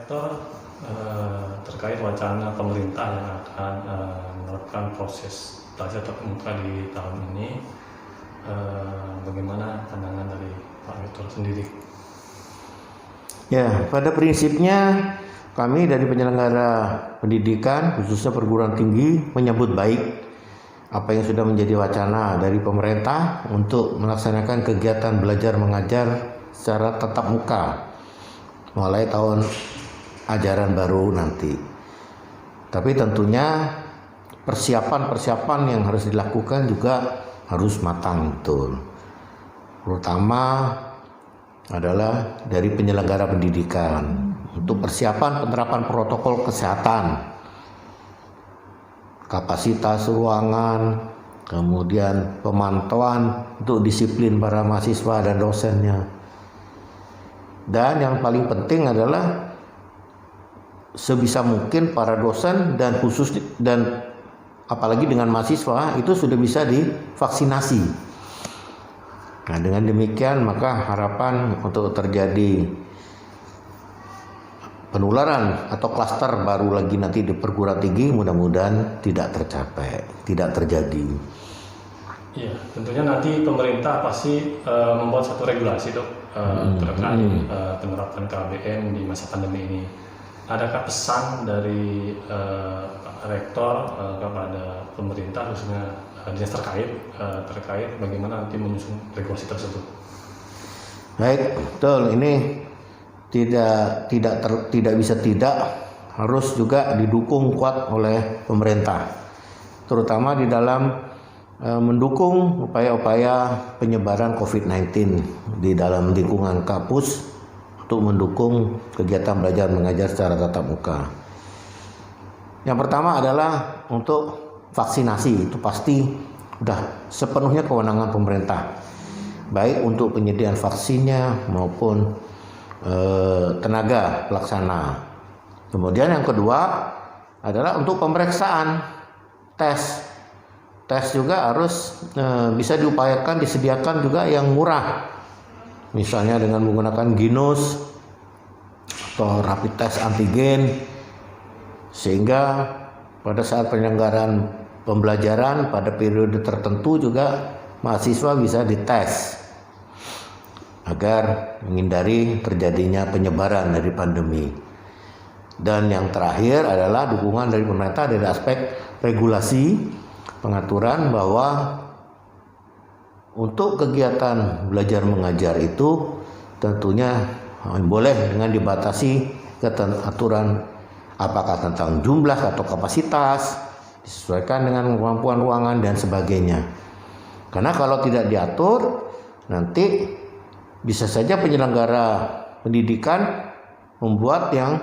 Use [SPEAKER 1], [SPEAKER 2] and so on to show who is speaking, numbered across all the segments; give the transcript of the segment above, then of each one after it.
[SPEAKER 1] Rektor terkait wacana pemerintah yang akan menerapkan proses belajar tatap muka di tahun ini, bagaimana pandangan dari Pak Rektor sendiri?
[SPEAKER 2] Ya, pada prinsipnya kami dari penyelenggara pendidikan khususnya perguruan tinggi menyambut baik apa yang sudah menjadi wacana dari pemerintah untuk melaksanakan kegiatan belajar mengajar secara tatap muka mulai tahun ajaran baru nanti. Tapi tentunya persiapan yang harus dilakukan juga harus matang betul. Terutama adalah dari penyelenggara pendidikan untuk persiapan penerapan protokol kesehatan, kapasitas ruangan, kemudian pemantauan untuk disiplin para mahasiswa dan dosennya. Dan yang paling penting adalah sebisa mungkin para dosen dan apalagi dengan mahasiswa itu sudah bisa divaksinasi. Nah, dengan demikian maka harapan untuk terjadi penularan atau klaster baru lagi nanti di perguruan tinggi mudah-mudahan tidak terjadi.
[SPEAKER 1] Iya, tentunya nanti pemerintah pasti membuat satu regulasi dok terkait penerapan KBM di masa pandemi ini. Adakah pesan dari Pak Rektor kepada pemerintah khususnya dinas terkait bagaimana nanti menyusun regulasi tersebut?
[SPEAKER 2] Baik, betul. Ini tidak bisa harus juga didukung kuat oleh pemerintah, terutama di dalam mendukung upaya-upaya penyebaran COVID-19 di dalam lingkungan kampus untuk mendukung kegiatan belajar mengajar secara tatap muka. Yang pertama adalah untuk vaksinasi, itu pasti sudah sepenuhnya kewenangan pemerintah, baik untuk penyediaan vaksinnya maupun tenaga pelaksana. Kemudian yang kedua adalah untuk pemeriksaan tes juga harus bisa diupayakan disediakan juga yang murah, misalnya dengan menggunakan Ginos atau rapid test antigen, sehingga pada saat penyelenggaraan pembelajaran pada periode tertentu juga mahasiswa bisa dites agar menghindari terjadinya penyebaran dari pandemi. Dan yang terakhir adalah dukungan dari pemerintah dari aspek regulasi, pengaturan bahwa untuk kegiatan belajar mengajar itu tentunya boleh dengan dibatasi aturan apakah tentang jumlah atau kapasitas, disesuaikan dengan kemampuan ruangan dan sebagainya. Karena kalau tidak diatur, nanti bisa saja penyelenggara pendidikan membuat yang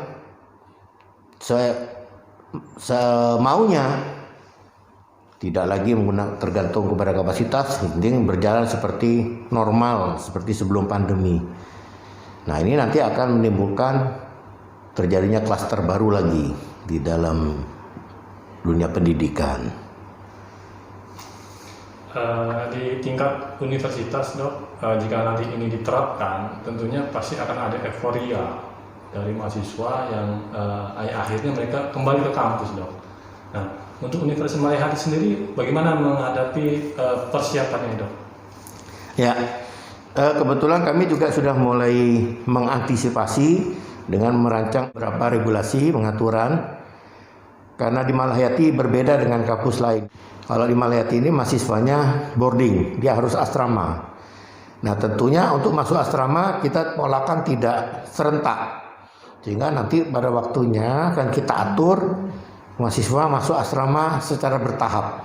[SPEAKER 2] semaunya, tidak lagi tergantung kepada kapasitas, penting berjalan seperti normal, seperti sebelum pandemi. Nah, ini nanti akan menimbulkan terjadinya klaster baru lagi di dalam dunia pendidikan.
[SPEAKER 1] Di tingkat universitas dok, jika nanti ini diterapkan, tentunya pasti akan ada euforia dari mahasiswa yang akhirnya mereka kembali ke kampus dok. Nah, untuk Universitas Malayhati sendiri, bagaimana menghadapi persiapannya dok?
[SPEAKER 2] Ya, kebetulan kami juga sudah mulai mengantisipasi dengan merancang beberapa regulasi pengaturan, karena di Malayhati berbeda dengan kampus lain. Kalau di Malayhati ini mahasiswanya boarding, dia harus asrama. Nah, tentunya untuk masuk asrama kita polakan tidak serentak, sehingga nanti pada waktunya akan kita atur mahasiswa masuk asrama secara bertahap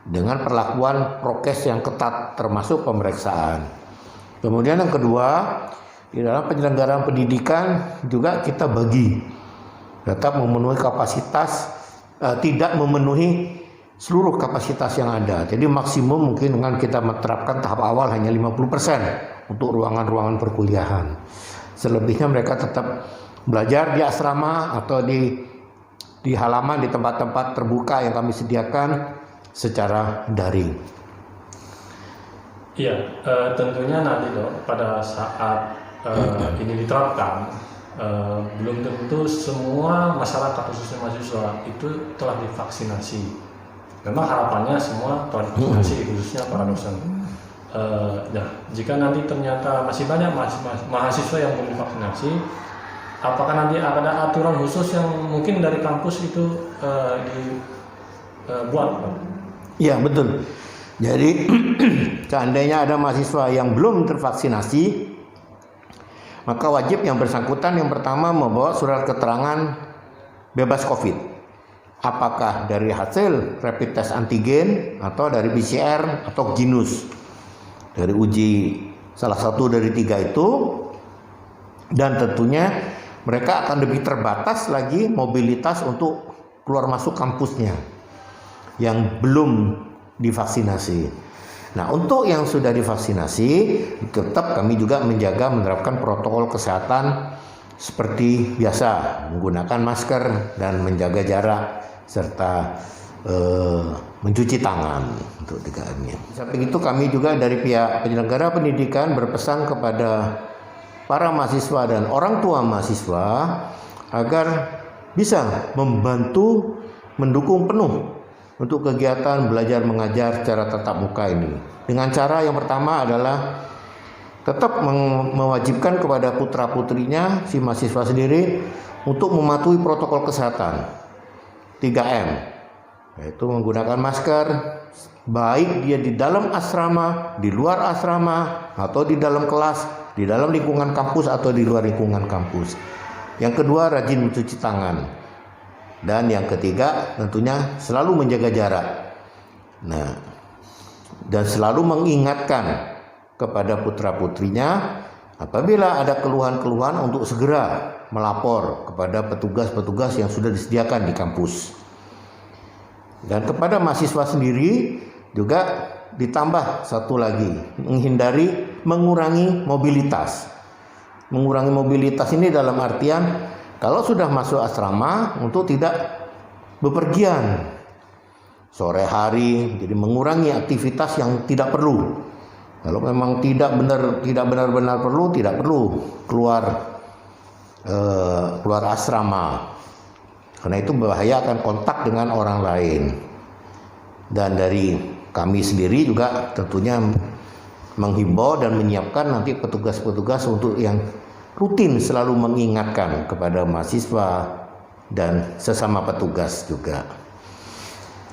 [SPEAKER 2] dengan perlakuan prokes yang ketat termasuk pemeriksaan. Kemudian yang kedua, di dalam penyelenggaraan pendidikan juga kita bagi tetap memenuhi kapasitas, tidak memenuhi seluruh kapasitas yang ada. Jadi maksimum mungkin dengan kita menerapkan tahap awal hanya 50% untuk ruangan-ruangan perkuliahan. Selebihnya mereka tetap belajar di asrama atau di halaman, di tempat-tempat terbuka yang kami sediakan secara daring.
[SPEAKER 1] Iya, tentunya nanti dok pada saat ini diterapkan, belum tentu semua masyarakat khususnya mahasiswa itu telah divaksinasi. Memang harapannya semua telah divaksinasi khususnya para dosen. Jika nanti ternyata masih banyak mahasiswa yang belum divaksinasi, apakah nanti ada aturan khusus yang mungkin dari kampus itu dibuat?
[SPEAKER 2] Ya, betul. Jadi seandainya ada mahasiswa yang belum tervaksinasi, maka wajib yang bersangkutan yang pertama membawa surat keterangan bebas COVID. Apakah dari hasil rapid test antigen atau dari PCR atau GINUS. Dari uji salah satu dari 3 itu. Dan tentunya mereka akan lebih terbatas lagi mobilitas untuk keluar masuk kampusnya yang belum divaksinasi. Nah, untuk yang sudah divaksinasi, tetap kami juga menerapkan protokol kesehatan seperti biasa, menggunakan masker dan menjaga jarak serta mencuci tangan untuk 3M-nya. Samping itu kami juga dari pihak penyelenggara pendidikan berpesan kepada para mahasiswa dan orang tua mahasiswa agar bisa membantu mendukung penuh untuk kegiatan belajar mengajar secara tatap muka ini. Dengan cara yang pertama adalah tetap mewajibkan kepada putra-putrinya si mahasiswa sendiri untuk mematuhi protokol kesehatan 3M, yaitu menggunakan masker baik dia di dalam asrama, di luar asrama, atau di dalam kelas, di dalam lingkungan kampus atau di luar lingkungan kampus. Yang kedua, rajin mencuci tangan. Dan yang ketiga, tentunya selalu menjaga jarak. Nah, dan selalu mengingatkan kepada putra-putrinya apabila ada keluhan-keluhan untuk segera melapor kepada petugas-petugas yang sudah disediakan di kampus. Dan kepada mahasiswa sendiri juga ditambah satu lagi, mengurangi mobilitas. Mengurangi mobilitas ini dalam artian kalau sudah masuk asrama untuk tidak bepergian sore hari, jadi mengurangi aktivitas yang tidak perlu. Kalau memang tidak benar-benar perlu, tidak perlu keluar asrama, karena itu bahaya akan kontak dengan orang lain. Dan dari kami sendiri juga tentunya menghimbau dan menyiapkan nanti petugas-petugas untuk yang rutin selalu mengingatkan kepada mahasiswa dan sesama petugas juga.